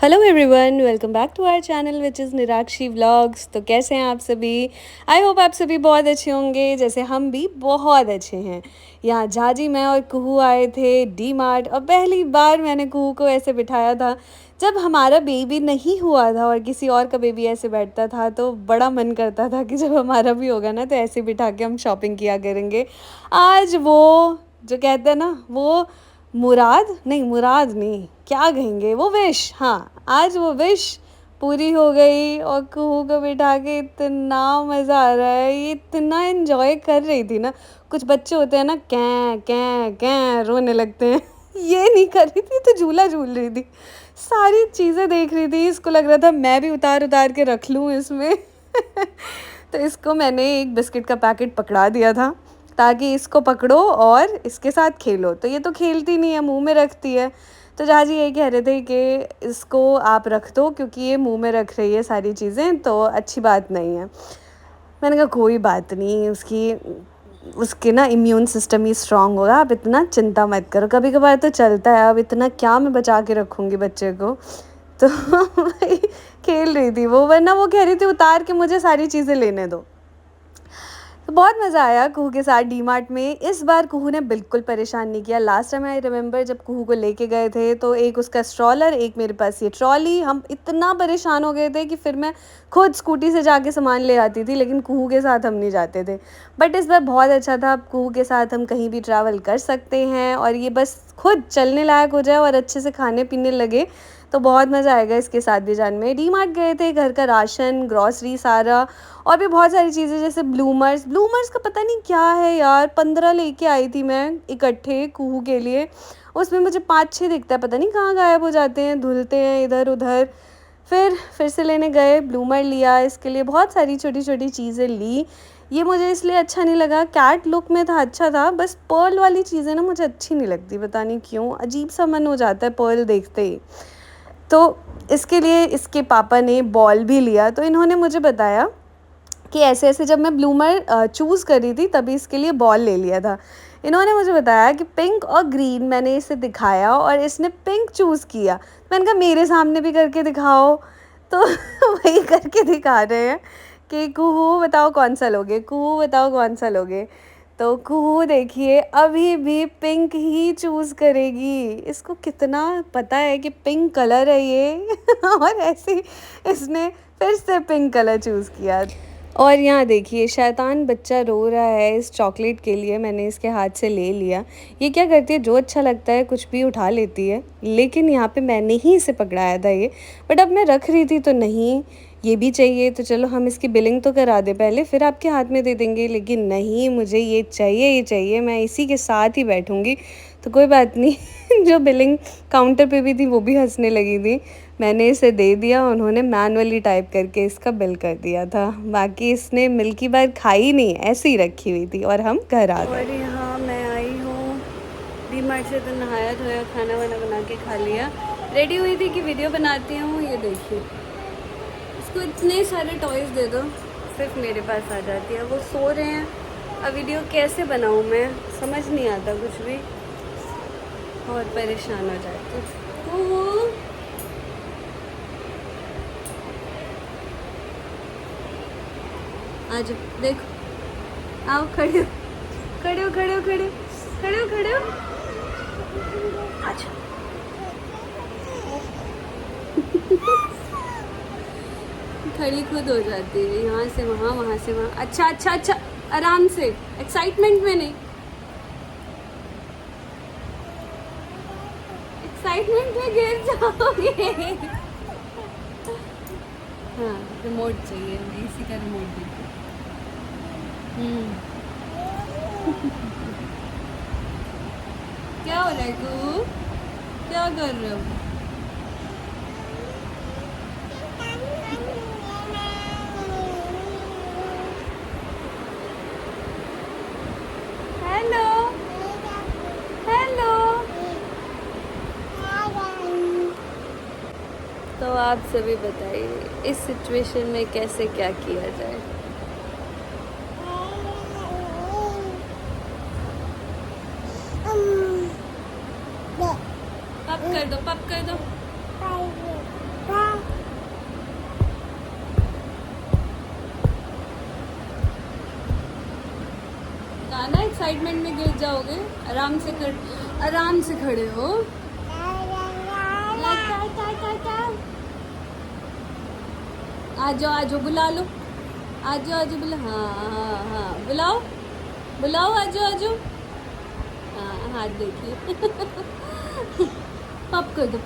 Hello everyone, welcome back to our channel which is Nirakshi vlogs. तो कैसे हैं आप सभी? आई होप आप सभी बहुत अच्छे होंगे, जैसे हम भी बहुत अच्छे हैं। यहाँ जाजी, मैं और कुहू आए थे डी मार्ट, और पहली बार मैंने कुहू को ऐसे बिठाया था। जब हमारा बेबी नहीं हुआ था और किसी और का बेबी ऐसे बैठता था तो बड़ा मन करता था कि जब हमारा भी होगा ना तो ऐसे बिठा के हम शॉपिंग किया करेंगे। आज वो जो कहते हैं ना, वो मुराद नहीं, क्या कहेंगे, वो विश, हाँ, आज वो विश पूरी हो गई। और कुहू को बिठा के इतना मज़ा आ रहा है, ये इतना एंजॉय कर रही थी ना। कुछ बच्चे होते हैं ना, कैं कैं कैं रोने लगते हैं। ये नहीं कर रही थी, तो झूला झूल रही थी, सारी चीज़ें देख रही थी। इसको लग रहा था मैं भी उतार उतार के रख लूँ इसमें। तो इसको मैंने एक बिस्किट का पैकेट पकड़ा दिया था ताकि इसको पकड़ो और इसके साथ खेलो। तो ये तो खेलती नहीं है, मुंह में रखती है। तो जाजी यही कह रहे थे कि इसको आप रख दो, क्योंकि ये मुंह में रख रही है सारी चीज़ें, तो अच्छी बात नहीं है। मैंने कहा कोई बात नहीं, उसके ना इम्यून सिस्टम ही स्ट्रांग होगा, आप इतना चिंता मत करो। कभी कभार तो चलता है, अब इतना क्या मैं बचा के रखूँगी बच्चे को। तो वही खेल रही थी वो, वरना वो कह रही थी उतार के मुझे सारी चीज़ें लेने दो। तो बहुत मज़ा आया कुहू के साथ डी मार्ट में। इस बार कुहू ने बिल्कुल परेशान नहीं किया। लास्ट टाइम आई रिमेंबर जब कुहू को लेके गए थे तो एक उसका स्ट्रॉलर, एक मेरे पास ये ट्रॉली, हम इतना परेशान हो गए थे कि फिर मैं खुद स्कूटी से जाके सामान ले आती थी, लेकिन कुहू के साथ हम नहीं जाते थे। बट इस बार बहुत अच्छा था, अब कुहू के साथ हम कहीं भी ट्रैवल कर सकते हैं, और ये बस खुद चलने लायक हो जाए और अच्छे से खाने पीने लगे तो बहुत मज़ा आएगा इसके साथ भी जाने में। डी मार्ट गए थे, घर का राशन, ग्रॉसरी सारा, और भी बहुत सारी चीज़ें, जैसे ब्लूमर्स का पता नहीं क्या है यार, 15 लेके आई थी मैं इकट्ठे कुहू के लिए। उसमें मुझे 5-6 दिखता है, पता नहीं कहाँ गायब हो जाते हैं, धुलते हैं इधर उधर। फिर से लेने गए, ब्लूमर लिया, इसके लिए बहुत सारी छोटी छोटी चीज़ें ली। ये मुझे इसलिए अच्छा नहीं लगा, कैट लुक में था, अच्छा था, बस पर्ल वाली चीज़ें ना मुझे अच्छी नहीं लगती, पता नहीं क्यों, अजीब सा मन हो जाता है पर्ल देखते ही। तो इसके लिए इसके पापा ने बॉल भी लिया। तो इन्होंने मुझे बताया कि ऐसे ऐसे जब मैं ब्लूमर चूज़ कर रही थी तभी इसके लिए बॉल ले लिया था। इन्होंने मुझे बताया कि पिंक और ग्रीन, मैंने इसे दिखाया और इसने पिंक चूज़ किया। मैंने कहा मेरे सामने भी करके दिखाओ। तो वही करके दिखा रहे हैं कि कुहू बताओ कौन सा लोगे, कुहू बताओ कौन सा लोगे। तो कुहू देखिए अभी भी पिंक ही चूज़ करेगी, इसको कितना पता है कि पिंक कलर है ये। और ऐसे ही इसने फिर से पिंक कलर चूज़ किया। और यहाँ देखिए शैतान बच्चा रो रहा है इस चॉकलेट के लिए, मैंने इसके हाथ से ले लिया। ये क्या करती है, जो अच्छा लगता है कुछ भी उठा लेती है, लेकिन यहाँ पे मैंने ही इसे पकड़ाया था ये। बट अब मैं रख रही थी तो नहीं, ये भी चाहिए तो चलो हम इसकी बिलिंग तो करा दें पहले, फिर आपके हाथ में दे देंगे। लेकिन नहीं, मुझे ये चाहिए, ये चाहिए, मैं इसी के साथ ही बैठूँगी। तो कोई बात नहीं। जो बिलिंग काउंटर पे भी थी वो भी हंसने लगी थी। मैंने इसे दे दिया, उन्होंने मैनुअली टाइप करके इसका बिल कर दिया था। बाकी इसने मिल्की बार खाई नहीं, ऐसे ही रखी हुई थी, और हम घर आ गए। और यहाँ मैं आई हूँ डी मार्ट से, तो नहाया धोया, खाना वाना बना के खा लिया, रेडी हुई थी कि वीडियो बनाती हूँ। ये देखिए, इसको इतने सारे टॉयज़ दे दो सिर्फ मेरे पास आ जाती है। वो सो रहे हैं, अब वीडियो कैसे बनाऊँ मैं, समझ नहीं आता कुछ भी, और परेशान हो जाती हूँ। आज देखो, आओ, खड़े हो, खड़े हो, खड़े हो, खड़े हो, खड़े हो, खड़े हो, अच्छा। खड़ी खुद हो जाती है, यहाँ से वहाँ, वहाँ से वहाँ। अच्छा अच्छा अच्छा, आराम से, एक्साइटमेंट में नहीं, एक्साइटमेंट में गिर जाओगे। हाँ, रिमोट चाहिए, इसी का रिमोट देखो। क्या हो रहा है तू, क्या कर रहे हो? Hello, hello. तो आप सभी बताइए इस सिचुएशन में कैसे क्या किया जाए। पप कर दो, पप कर दो। ना एक्साइटमेंट में गिर जाओगे। आराम से खड़े हो। आ जाओ बुला लो। आ जाओ बुला। हाँ बुलाओ आ जाओ। हाँ हाथ देखिए। पप कर दो।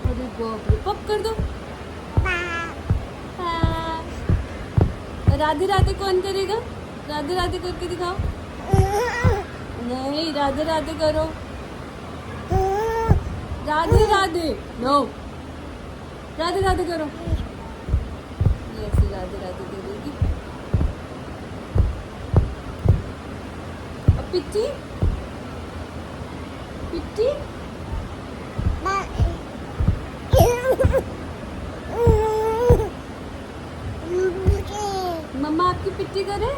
अरे बाप रे, पप कर दो। हाँ। राधे राधे कौन करेगा? राधे राधे करके दिखाओ। नहीं, राधे राधे करो। राधे नो, राधे राधे करो। ऐसी राधे राधे करेगी। अब पिट्टी मम्मा आपकी पिट्टी करे।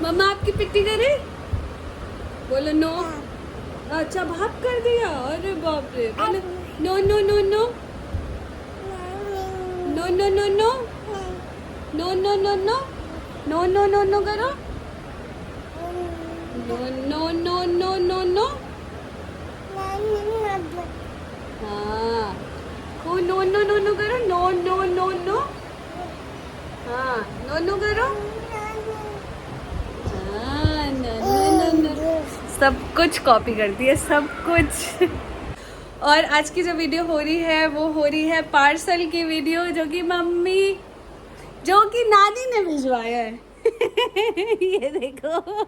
मम्मा आपकी पिट्टी करे। बोलो नो। अच्छा भाप कर दिया। अरे बाप रे। बोलो no no no no no no no no no no no no no no no no करो। No no no no no no. हाँ को नो नो नो नो करो। No no no no. हाँ नो नो करो। हाँ no no no no. सब कुछ copy करती है, सब कुछ। और आज की जो वीडियो हो रही है वो हो रही है पार्सल की वीडियो, जो कि नानी ने भिजवाया है। ये देखो।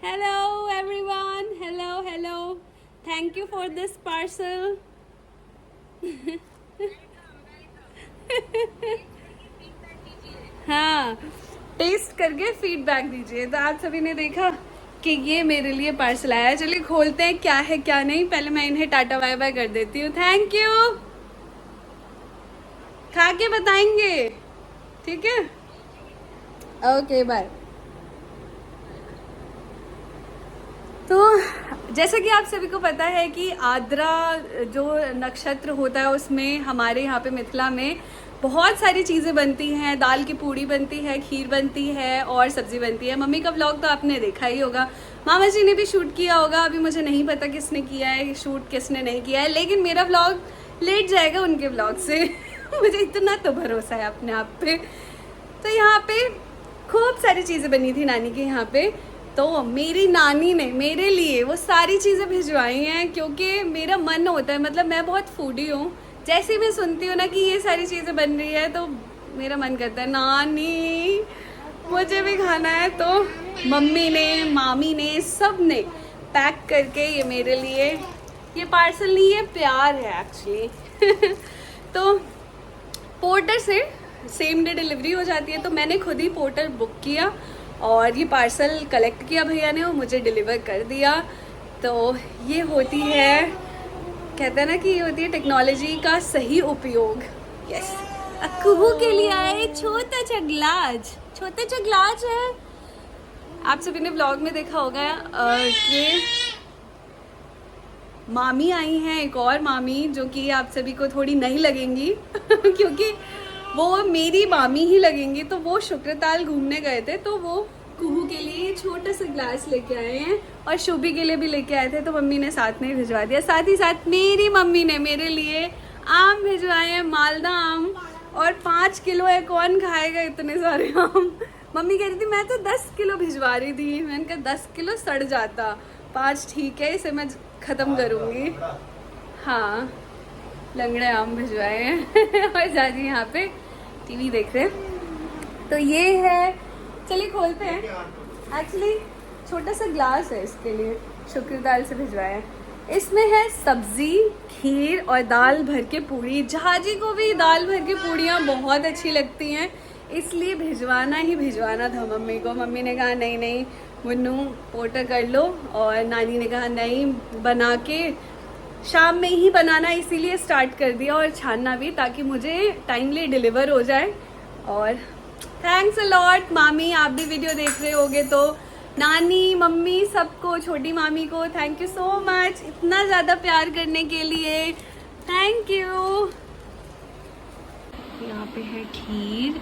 Hello everyone, hello, thank you for this parcel. हाँ, टेस्ट करके फीडबैक दीजिए। तो आप सभी ने देखा कि ये मेरे लिए पार्सल आया है। चलिए खोलते हैं क्या है क्या नहीं। पहले मैं इन्हें टाटा बाय बाय कर देती हूँ। Thank you. खा के बताएंगे, ठीक है? Okay bye. तो जैसा कि आप सभी को पता है कि आद्रा जो नक्षत्र होता है उसमें हमारे यहाँ पे मिथिला में बहुत सारी चीज़ें बनती हैं। दाल की पूड़ी बनती है, खीर बनती है और सब्जी बनती है। मम्मी का व्लॉग तो आपने देखा ही होगा। मामा जी ने भी शूट किया होगा। अभी मुझे नहीं पता किसने किया है शूट, किसने नहीं किया है, लेकिन मेरा व्लॉग लेट जाएगा उनके व्लॉग से। मुझे इतना तो भरोसा है अपने आप पे। तो यहाँ पे खूब सारी चीज़ें बनी थी नानी के यहाँ पे। तो मेरी नानी ने मेरे लिए वो सारी चीज़ें भिजवाई हैं, क्योंकि मेरा मन होता है, मतलब मैं बहुत फूडी हूँ। जैसे मैं सुनती हूँ ना कि ये सारी चीज़ें बन रही है तो मेरा मन करता है नानी मुझे भी खाना है। तो मम्मी ने, मामी ने, सब ने पैक करके ये मेरे लिए, ये पार्सल नहीं, ये प्यार है एक्चुअली। तो पोर्टर से सेम डे डिलीवरी हो जाती है, तो मैंने खुद ही पोर्टर बुक किया और ये पार्सल कलेक्ट किया भैया ने और मुझे डिलीवर कर दिया। तो ये होती है, कहते हैं ना कि ये होती है टेक्नोलॉजी का सही उपयोग। यस, कुहू के लिए आए छोटा सा ग्लास है। आप सभी ने ब्लॉग में देखा होगा कि मामी आई हैं, एक और मामी, जो कि आप सभी को थोड़ी नहीं लगेंगी क्योंकि वो मेरी मामी ही लगेंगी। तो वो शुक्रताल घूमने गए थे, तो वो कुहू के लिए छोटा सा ग्लास लेके आए हैं और शुभी के लिए भी लेके आए थे। तो मम्मी ने साथ में भिजवा दिया। साथ ही साथ मेरी मम्मी ने मेरे लिए आम भिजवाए हैं, मालदा आम, और 5 किलो है। कौन खाएगा इतने सारे आम? मम्मी कह रही थी मैं तो 10 किलो भिजवा रही थी। मैंने कहा 10 किलो सड़ जाता, 5 ठीक है, इसे मैं ख़त्म करूँगी। हाँ, लंगड़े आम भिजवाए हैं। और जाजी यहाँ पे टीवी देख रहे हैं। तो ये है, चलिए खोलते हैं। एक्चुअली छोटा सा ग्लास है, इसके लिए शुक्रदाल से भिजवाया है। इसमें है सब्जी, खीर और दाल भर के पूड़ी। जहाजी को भी दाल भर की पूड़ियाँ बहुत अच्छी लगती हैं, इसलिए भिजवाना था मम्मी को। मम्मी ने कहा नहीं मुन्नू पोर्टर कर लो, और नानी ने कहा नहीं, बना के शाम में ही बनाना, इसीलिए स्टार्ट कर दिया और छानना भी, ताकि मुझे टाइमली डिलीवर हो जाए। और थैंक्स अ लॉट मामी, आप भी वीडियो देख रहे होगे तो नानी, मम्मी, सबको, छोटी मामी को थैंक यू सो मच इतना ज़्यादा प्यार करने के लिए। Thank you. यहाँ पे है खीर,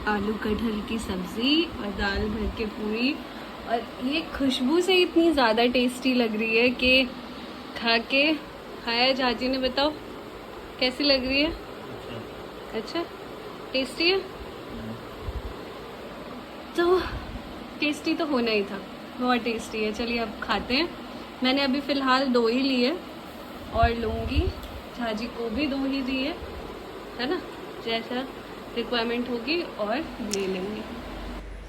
आलू कटहल की सब्ज़ी और दाल भर के पूरी। और ये खुशबू से इतनी ज़्यादा टेस्टी लग रही है कि खाया झाजी ने, बताओ कैसी लग रही है? अच्छा टेस्टी है। तो टेस्टी तो होना ही था, बहुत टेस्टी है। चलिए अब खाते हैं। मैंने अभी फ़िलहाल 2 ही लिए और लूँगी, झाजी को भी 2 ही दिए, है ना, जैसा रिक्वायरमेंट होगी और ले लेंगे।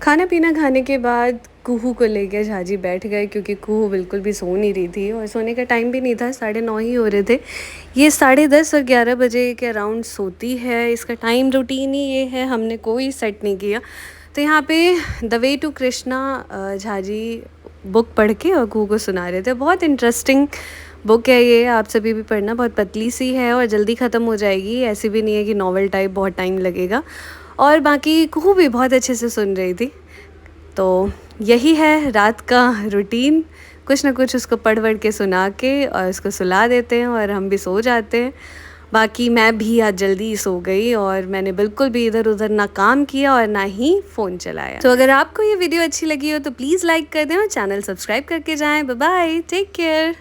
खाना पीना खाने के बाद कुहू को लेकर झाजी बैठ गए, क्योंकि कुहू बिल्कुल भी सो नहीं रही थी और सोने का टाइम भी नहीं था, 9:30 ही हो रहे थे। ये 10:30 और 11 बजे के अराउंड सोती है, इसका टाइम रूटीन ही ये है, हमने कोई सेट नहीं किया। तो यहाँ पे the way to Krishna Jhaji book पढ़ के और कुहू को सुना रहे थे। बहुत इंटरेस्टिंग बुक है ये, आप सभी भी पढ़ना। बहुत पतली सी है और जल्दी ख़त्म हो जाएगी, ऐसी भी नहीं है कि नॉवल टाइप बहुत टाइम लगेगा। और बाकी कुहू भी बहुत अच्छे से सुन रही थी। तो यही है रात का रूटीन, कुछ ना कुछ उसको पढ़ के सुना के और उसको सुला देते हैं और हम भी सो जाते हैं। बाकी मैं भी आज जल्दी सो गई और मैंने बिल्कुल भी इधर उधर ना काम किया और ना ही फ़ोन चलाया। तो अगर आपको ये वीडियो अच्छी लगी हो तो प्लीज़ लाइक कर दें और चैनल सब्सक्राइब करके जाएं। Bye bye, take care.